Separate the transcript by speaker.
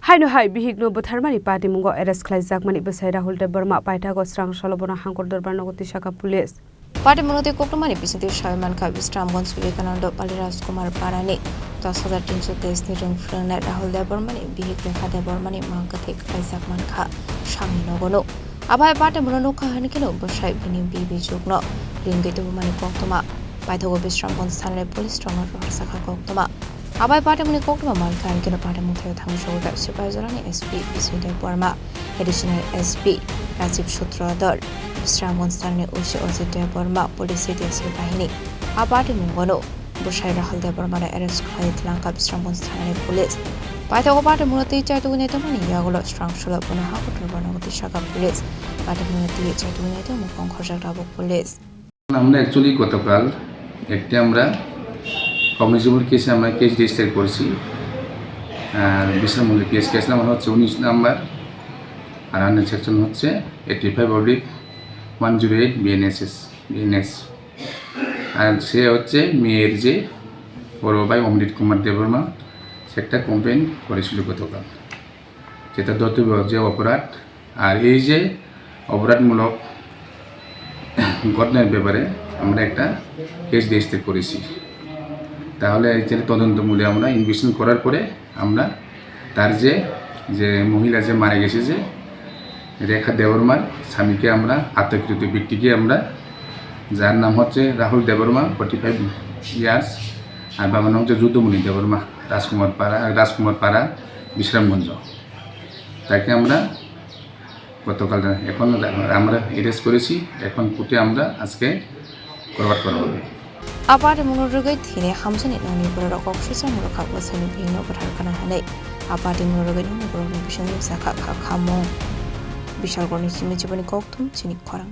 Speaker 1: Haino Bihikno Bwtharmani Patimungo arrest Khlaijakmani Bwsa Rahul Debbarma Paithago Srangsalo Bono Hangkhor Dorbar Nogo Tisakha police.
Speaker 2: Patimungo Khorang Bisiti Shaiman Ka Bwtharmani Bihikno Paliraskumar Parani 10,323 ni ring frana Rahul Debbarmani Bihikno Debbarmani Mangkathik Khlaijakmani Kha Shangi Bono Abai Patimungo Hanikino Bwsa Bini Bibi Jugno Ringitu Mani Koktoma Paithago Bwtharmani Sthanare police stronger Tisakha Koktoma Abai Patimungo Koktoma Malkan Kino Patimungo Hangkhor Supervisor SP Rahul Debbarma Additional SP Rajiv Sutradar Bwtharmani Sthanare Uchi Debbarma Police Bahini Patimungo Bwsa Rahul Debbarma arrest Khlaijakmani Bwtharmani Sthanare police Paithago Patimungo Chaitunetmani Yagolo Srangsalo Bono Hangkhor Dorbar Nogo Tisakha police Patimungo Chaitunetmani Khorang police
Speaker 3: আমরা actually গতকাল একটা আমরা communicable কেসে আমরা case register করেছি আর বৃষামূল্যের case number হচ্ছে 19 number আর under section হচ্ছে 85/108 BNS আর সে হচ্ছে মেয়ের যে বড় ভাই অমৃত কুমার দেববর্মা সে একটা কমপ্লেন করেছিল গতকাল যেটা দত্তব্য যে অপরাধ আর এই যে অপরাধমূলক ঘটনার ব্যাপারে আমরা একটা কেস রেজিস্টার করেছি তাহলে এই যে তদন্তমূলক আমরা ইনভেস্টিগেশন করার পরে আমরা তার যে মহিলা যে মারা গেছে যে রেখা দেববর্মার স্বামীকে আমরা আত্মকৃত ব্যক্তিকে আমরা যার নাম হচ্ছে রাহুল দেববর্মা 45 ইয়ার্স আর বাবার নাম হচ্ছে যুদ্ধমণি দেববর্মা রাজকুমার পাড়া বিশ্রামগঞ্জ তাকে আমরা গতকাল এখন আমরা এরেস্ট করেছি এখন কোর্টে আমরা আজকে ফরওয়ার্ড করা হবে
Speaker 2: Patimungo Rogai Thine Hamjani Nani Bora Kokshisa Muraka Bwsani Bihikno Bwtharkana Hanai Patimungo Rogai Nani Bora Bishanu Saka Khamo Bishal Gorni Chini Koktum Chini Khorang